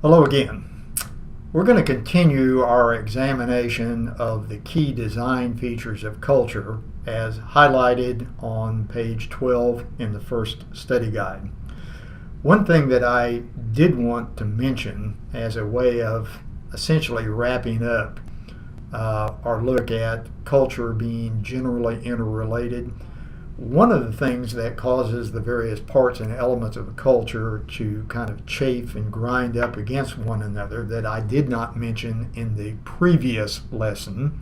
Hello again. We're going to continue our examination of the key design features of culture as highlighted on page 12 in the first study guide. One thing that I did want to mention as a way of essentially wrapping up our look at culture being generally interrelated, one of the things that causes the various parts and elements of a culture to kind of chafe and grind up against one another that I did not mention in the previous lesson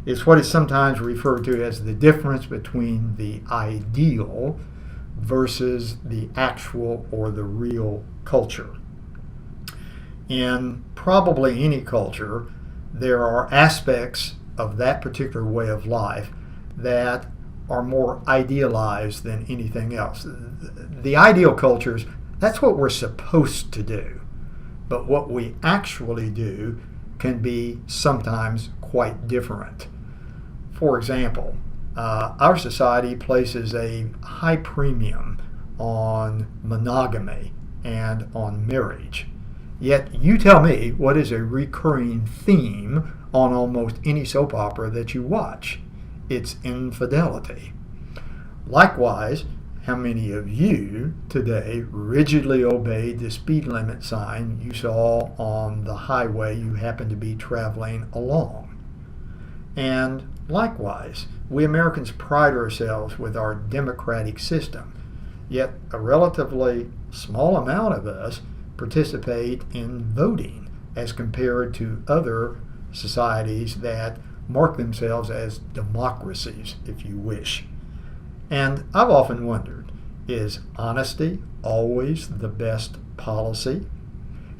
is what is sometimes referred to as the difference between the ideal versus the actual or the real culture. In probably any culture, there are aspects of that particular way of life that are more idealized than anything else. The ideal cultures, that's what we're supposed to do. But what we actually do can be sometimes quite different. For example, our society places a high premium on monogamy and on marriage. Yet you tell me what is a recurring theme on almost any soap opera that you watch. It's infidelity. Likewise, how many of you today rigidly obeyed the speed limit sign you saw on the highway you happen to be traveling along? And likewise, we Americans pride ourselves with our democratic system, yet a relatively small amount of us participate in voting as compared to other societies that mark themselves as democracies, if you wish. And I've often wondered, is honesty always the best policy?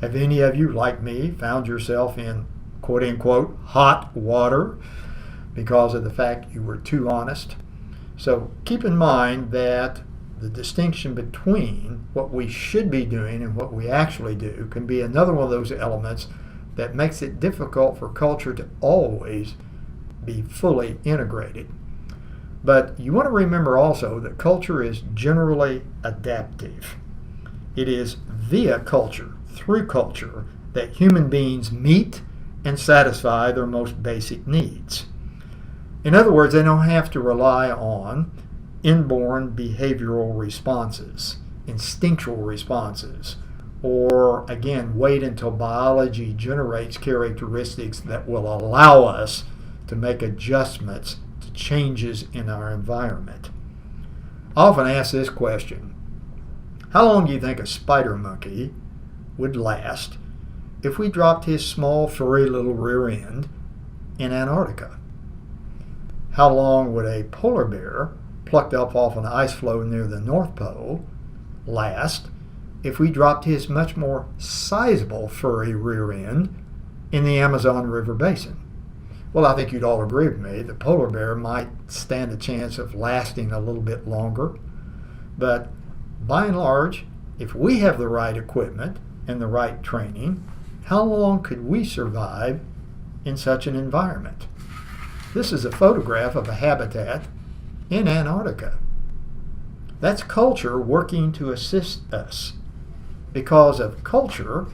Have any of you, like me, found yourself in quote-unquote hot water because of the fact you were too honest? So keep in mind that the distinction between what we should be doing and what we actually do can be another one of those elements that makes it difficult for culture to always be fully integrated. But you want to remember also that culture is generally adaptive. It is via culture, through culture, that human beings meet and satisfy their most basic needs. In other words, they don't have to rely on inborn behavioral responses, instinctual responses, or again, wait until biology generates characteristics that will allow us to make adjustments to changes in our environment. I often ask this question: how long do you think a spider monkey would last if we dropped his small furry little rear end in Antarctica? How long would a polar bear plucked up off an ice floe near the North Pole last if we dropped his much more sizable furry rear end in the Amazon River Basin? Well, I think you'd all agree with me. The polar bear might stand a chance of lasting a little bit longer. But by and large, if we have the right equipment and the right training, how long could we survive in such an environment? This is a photograph of a habitat in Antarctica. That's culture working to assist us. Because of culture,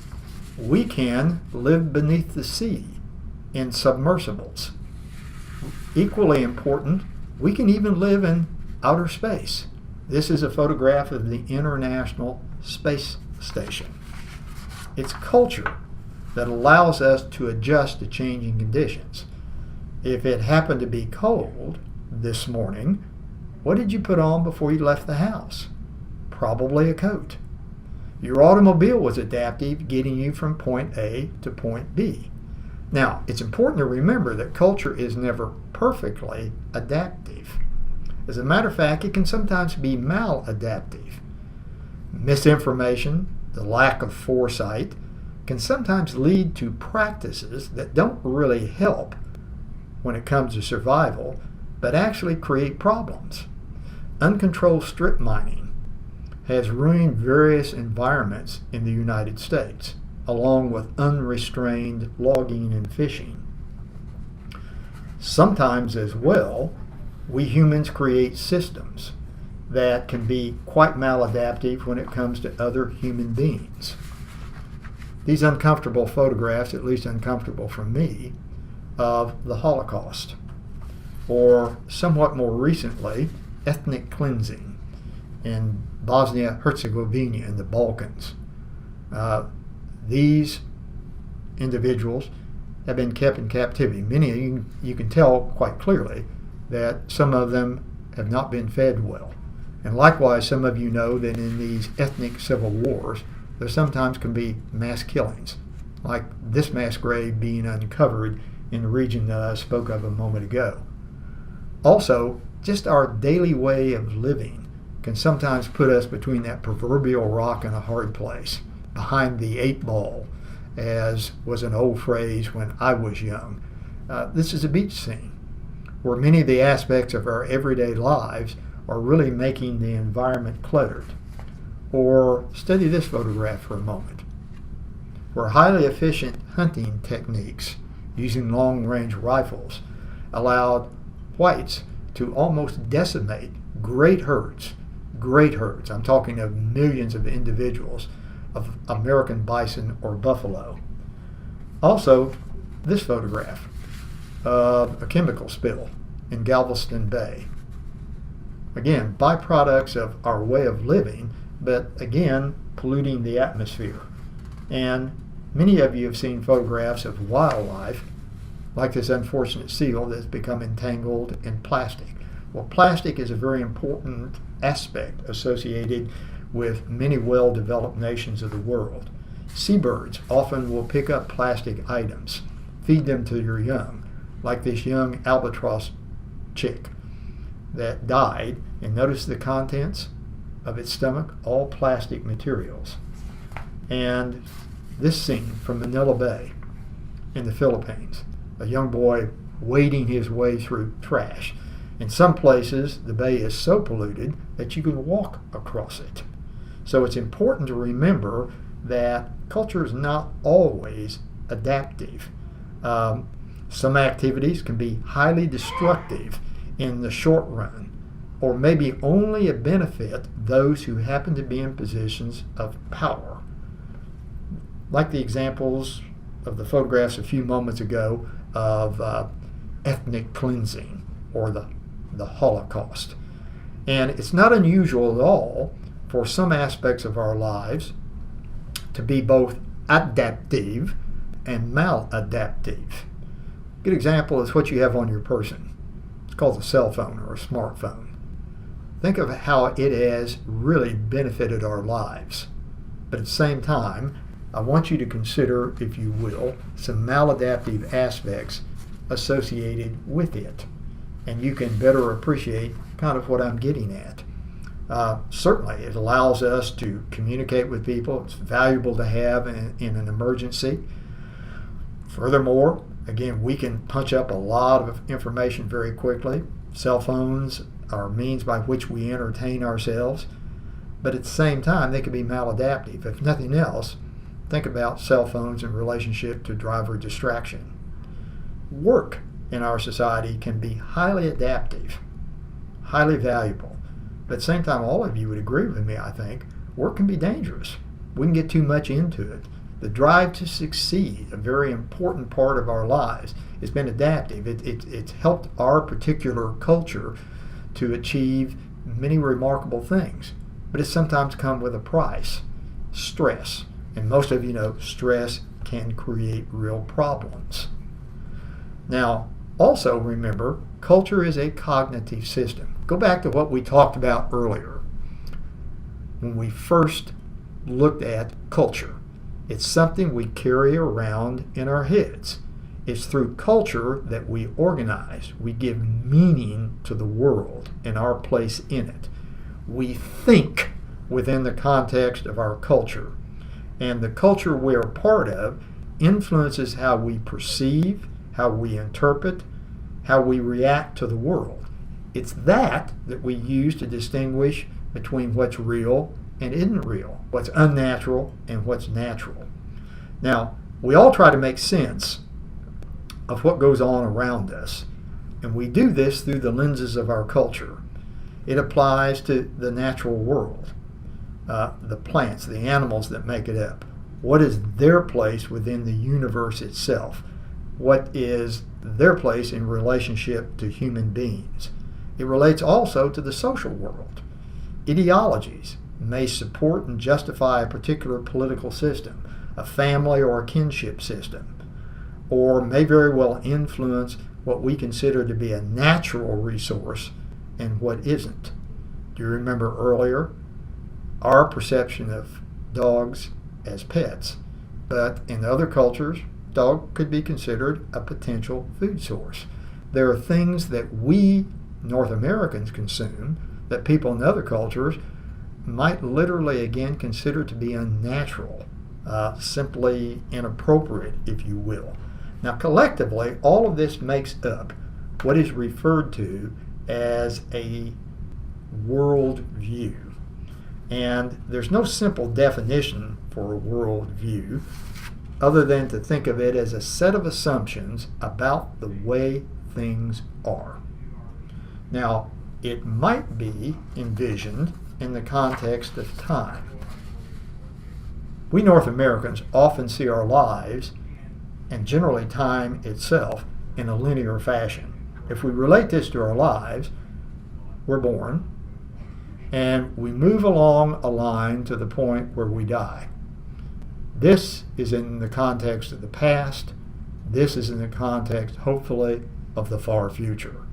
we can live beneath the sea in submersibles. Equally important, we can even live in outer space. This is a photograph of the International Space Station. It's culture that allows us to adjust to changing conditions. If it happened to be cold this morning, what did you put on before you left the house? Probably a coat. Your automobile was adaptive, getting you from point A to point B. Now, it's important to remember that culture is never perfectly adaptive. As a matter of fact, it can sometimes be maladaptive. Misinformation, the lack of foresight, can sometimes lead to practices that don't really help when it comes to survival, but actually create problems. Uncontrolled strip mining has ruined various environments in the United States, along with unrestrained logging and fishing. Sometimes as well, we humans create systems that can be quite maladaptive when it comes to other human beings. these uncomfortable photographs, at least uncomfortable for me, of the Holocaust, or somewhat more recently, ethnic cleansing in Bosnia-Herzegovina in the Balkans. These individuals have been kept in captivity. Many of you can tell quite clearly that some of them have not been fed well. And likewise, some of you know that in these ethnic civil wars, there sometimes can be mass killings, like this mass grave being uncovered in the region that I spoke of a moment ago. Also, just our daily way of living can sometimes put us between that proverbial rock and a hard place, behind the 8 ball, as was an old phrase when I was young. This is a beach scene where many of the aspects of our everyday lives are really making the environment cluttered. Or study this photograph for a moment, where highly efficient hunting techniques using long-range rifles allowed whites to almost decimate great herds, I'm talking of millions of individuals, of American bison or buffalo. Also, this photograph of a chemical spill in Galveston Bay. Again, byproducts of our way of living, but again, polluting the atmosphere. And many of you have seen photographs of wildlife, like this unfortunate seal that's become entangled in plastic. Well, plastic is a very important aspect associated with many well-developed nations of the world. Seabirds often will pick up plastic items, feed them to their young, like this young albatross chick that died, and notice the contents of its stomach, all plastic materials. And this scene from Manila Bay in the Philippines, a young boy wading his way through trash. In some places, the bay is so polluted that you can walk across it. So it's important to remember that culture is not always adaptive. Some activities can be highly destructive in the short run, or maybe only benefit those who happen to be in positions of power. Like the examples of the photographs a few moments ago of ethnic cleansing or the Holocaust. And it's not unusual at all for some aspects of our lives to be both adaptive and maladaptive. A good example is what you have on your person. It's called a cell phone or a smartphone. Think of how it has really benefited our lives. But at the same time, I want you to consider, if you will, some maladaptive aspects associated with it. And you can better appreciate kind of what I'm getting at. Certainly, it allows us to communicate with people. It's valuable to have in an emergency. Furthermore, again, we can punch up a lot of information very quickly. Cell phones are means by which we entertain ourselves. But at the same time, they can be maladaptive. If nothing else, think about cell phones in relationship to driver distraction. Work in our society can be highly adaptive, highly valuable. But at the same time, all of you would agree with me, I think, work can be dangerous. We can get too much into it. The drive to succeed, a very important part of our lives, has been adaptive. It's helped our particular culture to achieve many remarkable things. But it's sometimes come with a price, stress. And most of you know stress can create real problems. Now, also remember, culture is a cognitive system. Go back to what we talked about earlier. When we first looked at culture, it's something we carry around in our heads. It's through culture that we organize. We give meaning to the world and our place in it. We think within the context of our culture. And the culture we're part of influences how we perceive, how we interpret, how we react to the world. It's that we use to distinguish between what's real and isn't real, what's unnatural and what's natural. Now, we all try to make sense of what goes on around us, and we do this through the lenses of our culture. It applies to the natural world, the plants, the animals that make it up, what is their place within the universe itself? What is their place in relationship to human beings? It relates also to the social world. Ideologies may support and justify a particular political system, a family or a kinship system, or may very well influence what we consider to be a natural resource and what isn't. Do you remember earlier our perception of dogs as pets? But in other cultures, dog could be considered a potential food source. There are things that we North Americans consume that people in other cultures might literally again consider to be unnatural, simply inappropriate, if you will. Now collectively, all of this makes up what is referred to as a world view. And there's no simple definition for a world view other than to think of it as a set of assumptions about the way things are. Now, it might be envisioned in the context of time. We North Americans often see our lives, and generally time itself, in a linear fashion. If we relate this to our lives, we're born, and we move along a line to the point where we die. This is in the context of the past. This is in the context, hopefully, of the far future.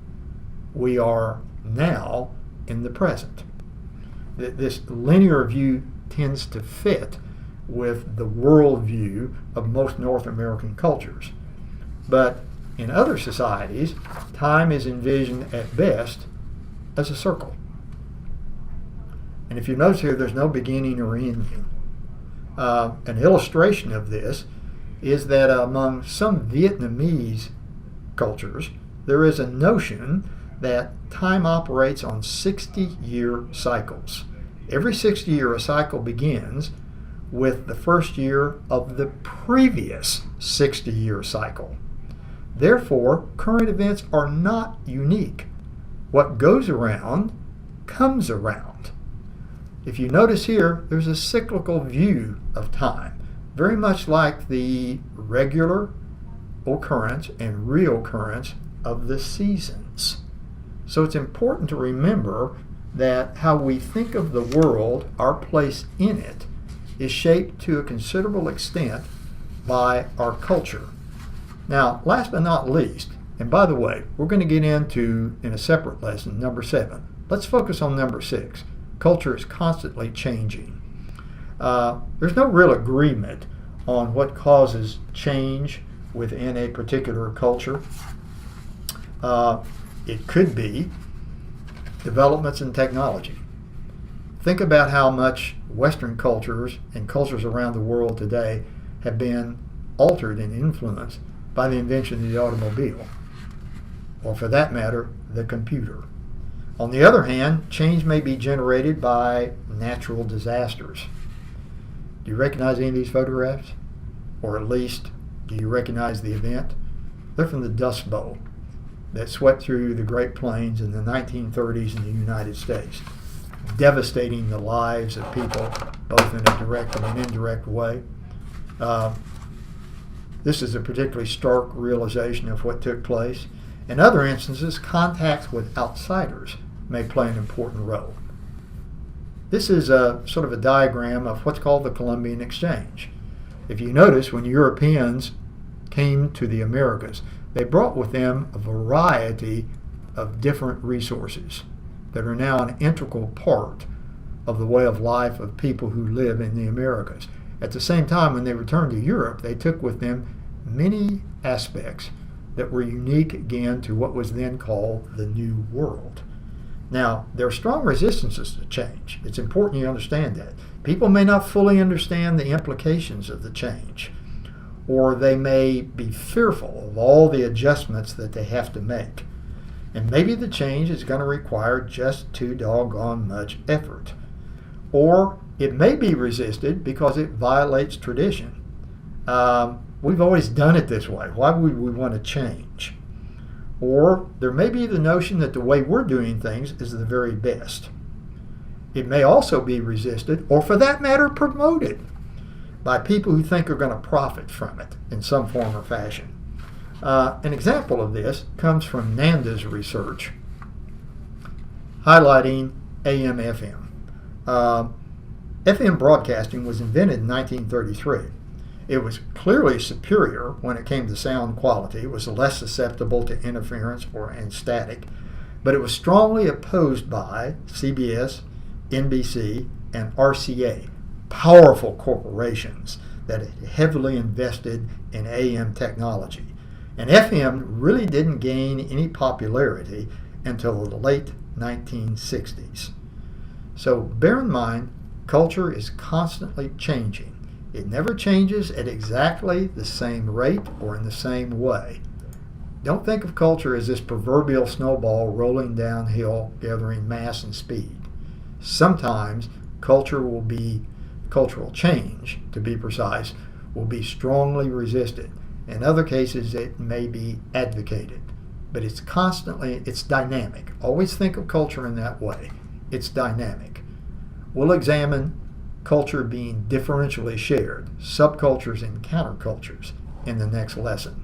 We are now in the present. This linear view tends to fit with the worldview of most North American cultures. But in other societies, time is envisioned at best as a circle. And if you notice here, there's no beginning or ending. An illustration of this is that among some Vietnamese cultures, there is a notion that time operates on 60-year cycles. Every 60 year, a cycle begins with the first year of the previous 60-year cycle. Therefore, current events are not unique. What goes around comes around. If you notice here, there's a cyclical view of time, very much like the regular occurrence and reoccurrence of the seasons. So it's important to remember that how we think of the world, our place in it, is shaped to a considerable extent by our culture. Now, last but not least, and by the way, we're going to get into, in a separate lesson, number 7. Let's focus on number 6. Culture is constantly changing. There's no real agreement on what causes change within a particular culture. It could be developments in technology. Think about how much Western cultures and cultures around the world today have been altered and influenced by the invention of the automobile, or for that matter, the computer. On the other hand, change may be generated by natural disasters. Do you recognize any of these photographs? Or at least, do you recognize the event? They're from the Dust Bowl that swept through the Great Plains in the 1930s in the United States, devastating the lives of people both in a direct and an indirect way. This is a particularly stark realization of what took place. In other instances, contacts with outsiders may play an important role. This is a sort of a diagram of what's called the Columbian Exchange. If you notice, when Europeans came to the Americas, they brought with them a variety of different resources that are now an integral part of the way of life of people who live in the Americas. At the same time, when they returned to Europe, they took with them many aspects that were unique again to what was then called the New World. Now, there are strong resistances to change. It's important you understand that. People may not fully understand the implications of the change, or they may be fearful of all the adjustments that they have to make. And maybe the change is going to require just too doggone much effort. Or it may be resisted because it violates tradition. We've always done it this way. Why would we want to change? Or there may be the notion that the way we're doing things is the very best. It may also be resisted, or for that matter, promoted, by people who think are going to profit from it in some form or fashion. An example of this comes from Nanda's research highlighting AM/FM. FM broadcasting was invented in 1933. It was clearly superior when it came to sound quality. It was less susceptible to interference and static, but it was strongly opposed by CBS, NBC, and RCA, powerful corporations that had heavily invested in AM technology. And FM really didn't gain any popularity until the late 1960s. So bear in mind, culture is constantly changing. It never changes at exactly the same rate or in the same way. Don't think of culture as this proverbial snowball rolling downhill, gathering mass and speed. Sometimes cultural change, to be precise, will be strongly resisted. In other cases, it may be advocated. But it's dynamic. Always think of culture in that way. It's dynamic. We'll examine culture being differentially shared, subcultures and countercultures, in the next lesson.